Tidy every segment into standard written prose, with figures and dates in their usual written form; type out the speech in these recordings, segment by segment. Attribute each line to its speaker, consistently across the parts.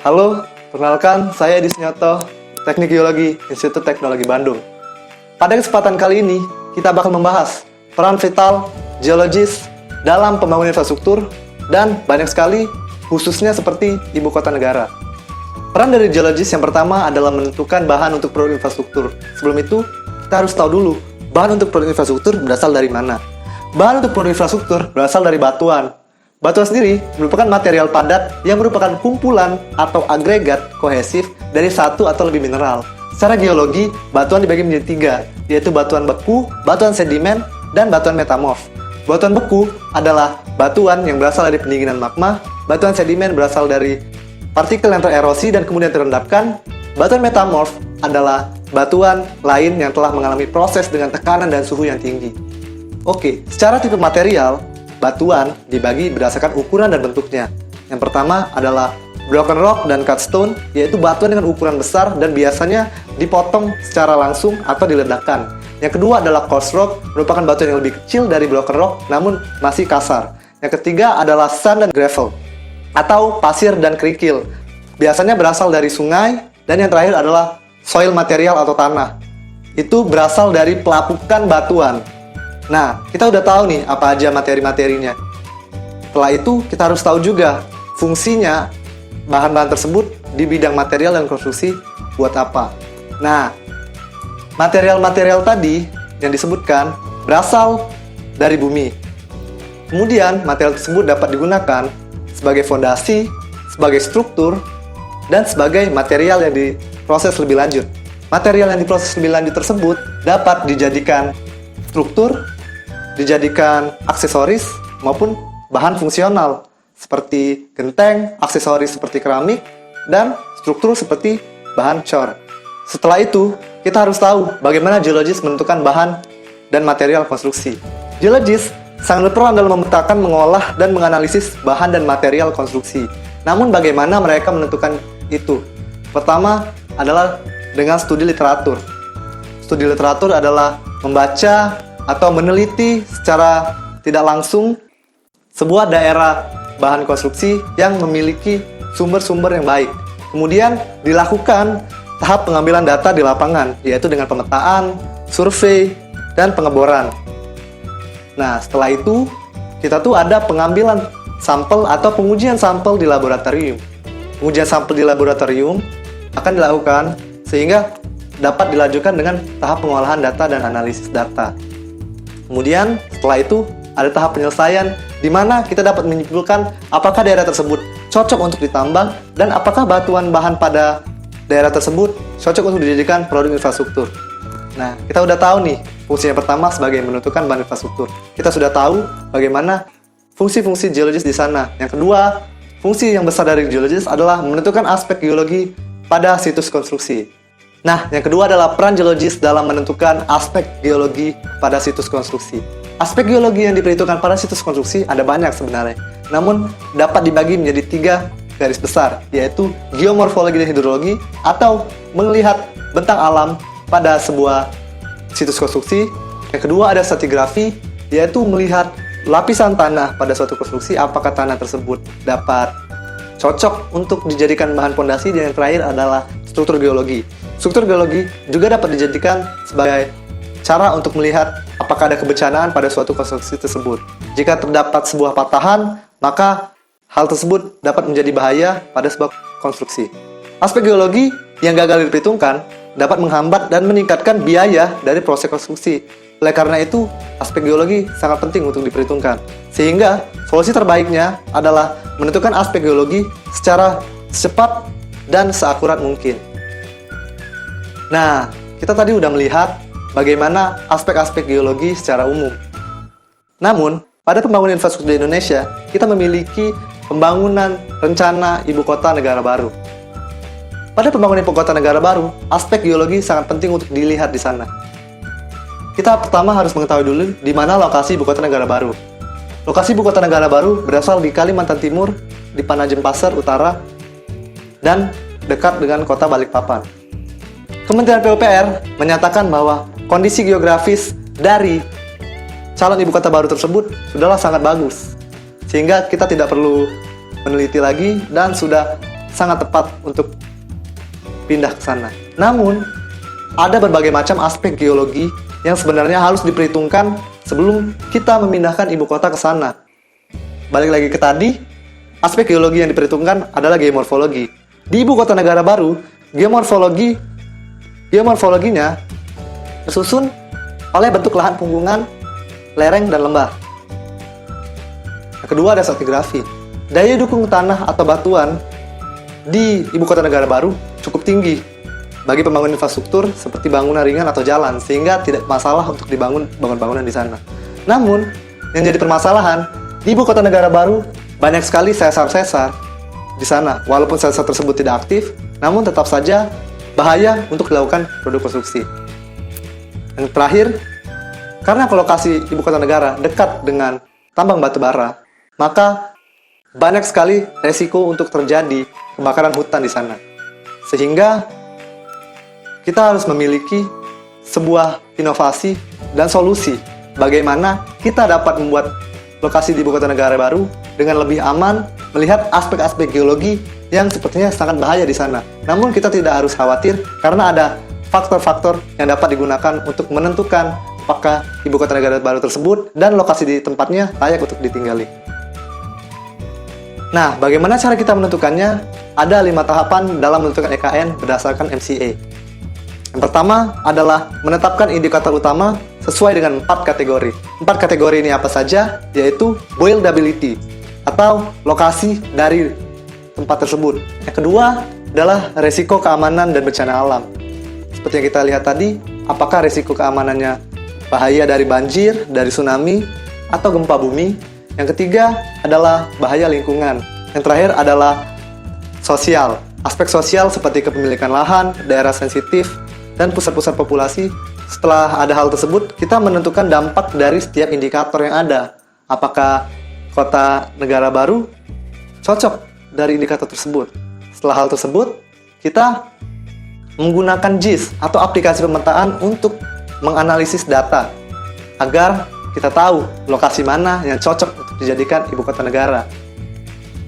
Speaker 1: Halo, perkenalkan saya Edi Sunyoto, Teknik Geologi, Institut Teknologi Bandung. Pada kesempatan kali ini, kita bakal membahas peran vital geologis dalam pembangunan infrastruktur dan banyak sekali, khususnya seperti ibu kota negara. Peran dari geologis yang pertama adalah menentukan bahan untuk proyek infrastruktur. Sebelum itu, kita harus tahu dulu, bahan untuk proyek infrastruktur berasal dari mana. Bahan untuk proyek infrastruktur berasal dari batuan. Batuan sendiri merupakan material padat yang merupakan kumpulan atau agregat kohesif dari satu atau lebih mineral. Secara geologi, batuan dibagi menjadi tiga, yaitu batuan beku, batuan sedimen, dan batuan metamorf. Batuan beku adalah batuan yang berasal dari pendinginan magma, batuan sedimen berasal dari partikel yang tererosi dan kemudian terendapkan, batuan metamorf adalah batuan lain yang telah mengalami proses dengan tekanan dan suhu yang tinggi. Oke, secara tipe material, batuan dibagi berdasarkan ukuran dan bentuknya. Yang pertama adalah broken rock dan cut stone, yaitu batuan dengan ukuran besar dan biasanya dipotong secara langsung atau diledakkan. Yang kedua adalah coarse rock, merupakan batuan yang lebih kecil dari broken rock namun masih kasar. Yang ketiga adalah sand dan gravel, atau pasir dan kerikil. Biasanya berasal dari sungai, dan yang terakhir adalah soil material atau tanah. Itu berasal dari pelapukan batuan. Nah, kita udah tahu nih apa aja materi-materinya. Setelah itu, kita harus tahu juga fungsinya bahan-bahan tersebut di bidang material dan konstruksi buat apa. Nah, material-material tadi yang disebutkan berasal dari bumi. Kemudian, material tersebut dapat digunakan sebagai fondasi, sebagai struktur, dan sebagai material yang diproses lebih lanjut. Material yang diproses lebih lanjut tersebut dapat dijadikan struktur, dijadikan aksesoris maupun bahan fungsional seperti genteng, aksesoris seperti keramik, dan struktur seperti bahan cor. Setelah itu, kita harus tahu bagaimana geologis menentukan bahan dan material konstruksi. Geologis sangat berperan dalam memetakan, mengolah, dan menganalisis bahan dan material konstruksi. Namun bagaimana mereka menentukan itu? Pertama adalah dengan studi literatur. Studi literatur adalah membaca atau meneliti secara tidak langsung sebuah daerah bahan konstruksi yang memiliki sumber-sumber yang baik. Kemudian dilakukan tahap pengambilan data di lapangan, yaitu dengan pemetaan, survei, dan pengeboran. Nah, setelah itu kita tuh ada pengambilan sampel atau pengujian sampel di laboratorium. Pengujian sampel di laboratorium akan dilakukan sehingga dapat dilanjutkan dengan tahap pengolahan data dan analisis data. Kemudian setelah itu ada tahap penyelesaian di mana kita dapat menyimpulkan apakah daerah tersebut cocok untuk ditambang dan apakah batuan bahan pada daerah tersebut cocok untuk dijadikan produk infrastruktur. Nah, kita udah tahu nih fungsinya pertama sebagai menentukan bahan infrastruktur. Kita sudah tahu bagaimana fungsi-fungsi geologis di sana. Yang kedua, fungsi yang besar dari geologis adalah menentukan aspek geologi pada situs konstruksi. Nah, yang kedua adalah peran geologis dalam menentukan aspek geologi pada situs konstruksi. Aspek geologi yang diperhitungkan pada situs konstruksi ada banyak sebenarnya, namun dapat dibagi menjadi tiga garis besar, yaitu geomorfologi dan hidrologi, atau melihat bentang alam pada sebuah situs konstruksi. Yang kedua ada stratigrafi, yaitu melihat lapisan tanah pada suatu konstruksi, apakah tanah tersebut dapat cocok untuk dijadikan bahan fondasi. Dan yang terakhir adalah struktur geologi. Struktur geologi juga dapat dijadikan sebagai cara untuk melihat apakah ada kebencanaan pada suatu konstruksi tersebut. Jika terdapat sebuah patahan, maka hal tersebut dapat menjadi bahaya pada sebuah konstruksi. Aspek geologi yang gagal diperhitungkan dapat menghambat dan meningkatkan biaya dari proses konstruksi. Oleh karena itu, aspek geologi sangat penting untuk diperhitungkan. Sehingga, solusi terbaiknya adalah menentukan aspek geologi secara cepat dan seakurat mungkin. Nah, kita tadi udah melihat bagaimana aspek-aspek geologi secara umum. Namun, pada pembangunan infrastruktur di Indonesia, kita memiliki pembangunan rencana ibu kota negara baru. Pada pembangunan ibu kota negara baru, aspek geologi sangat penting untuk dilihat di sana. Kita pertama harus mengetahui dulu di mana lokasi ibu kota negara baru. Lokasi ibu kota negara baru berasal di Kalimantan Timur, di Panajem Pasar Utara, dan dekat dengan kota Balikpapan. Kementerian PUPR menyatakan bahwa kondisi geografis dari calon ibu kota baru tersebut sudahlah sangat bagus, sehingga kita tidak perlu meneliti lagi dan sudah sangat tepat untuk pindah ke sana. Namun, ada berbagai macam aspek geologi yang sebenarnya harus diperhitungkan sebelum kita memindahkan ibu kota ke sana. Balik lagi ke tadi, aspek geologi yang diperhitungkan adalah geomorfologi. Di ibu kota negara baru, geomorfologinya tersusun oleh bentuk lahan punggungan, lereng, dan lembah. Yang kedua ada stratigrafi. Daya dukung tanah atau batuan di ibu kota negara baru cukup tinggi bagi pembangunan infrastruktur seperti bangunan ringan atau jalan, sehingga tidak masalah untuk dibangun bangunan-bangunan di sana. Namun, yang jadi permasalahan, di ibu kota negara baru banyak sekali sesar-sesar di sana. Walaupun sesar tersebut tidak aktif, namun tetap saja bahaya untuk dilakukan produk konstruksi. Yang terakhir, karena lokasi ibu kota negara dekat dengan tambang batu bara, maka banyak sekali resiko untuk terjadi kebakaran hutan di sana. Sehingga kita harus memiliki sebuah inovasi dan solusi bagaimana kita dapat membuat lokasi di ibu kota negara baru dengan lebih aman, melihat aspek-aspek geologi yang sepertinya sangat bahaya di sana. Namun kita tidak harus khawatir karena ada faktor-faktor yang dapat digunakan untuk menentukan apakah ibu kota negara baru tersebut dan lokasi di tempatnya layak untuk ditinggali. Nah, bagaimana cara kita menentukannya? Ada 5 tahapan dalam menentukan EKN berdasarkan MCA. Yang pertama adalah menetapkan indikator utama sesuai dengan 4 kategori. 4 kategori ini apa saja? Yaitu buildability atau lokasi dari tempat tersebut. Yang kedua adalah resiko keamanan dan bencana alam. Seperti yang kita lihat tadi, apakah resiko keamanannya bahaya dari banjir, dari tsunami, atau gempa bumi. Yang ketiga adalah bahaya lingkungan. Yang terakhir adalah sosial. Aspek sosial seperti kepemilikan lahan, daerah sensitif, dan pusat-pusat populasi. Setelah ada hal tersebut, kita menentukan dampak dari setiap indikator yang ada. Apakah kota negara baru cocok dari indikator tersebut? Setelah hal tersebut, kita menggunakan JIS atau aplikasi pemetaan untuk menganalisis data agar kita tahu lokasi mana yang cocok untuk dijadikan ibu kota negara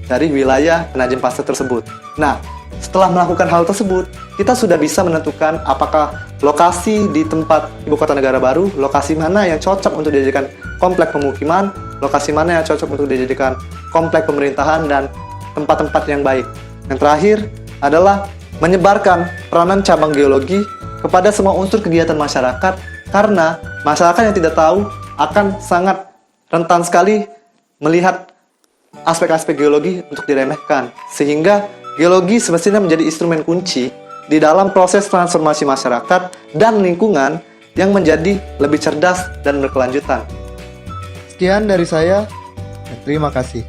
Speaker 1: dari wilayah penajem pasir tersebut. Nah, setelah melakukan hal tersebut, kita sudah bisa menentukan apakah lokasi di tempat ibu kota negara baru, lokasi mana yang cocok untuk dijadikan komplek pemukiman, lokasi mana yang cocok untuk dijadikan komplek pemerintahan, dan tempat-tempat yang baik. Yang terakhir adalah menyebarkan peranan cabang geologi kepada semua unsur kegiatan masyarakat, karena masyarakat yang tidak tahu akan sangat rentan sekali melihat aspek-aspek geologi untuk diremehkan. Sehingga geologi semestinya menjadi instrumen kunci di dalam proses transformasi masyarakat dan lingkungan yang menjadi lebih cerdas dan berkelanjutan. Sekian dari saya, terima kasih.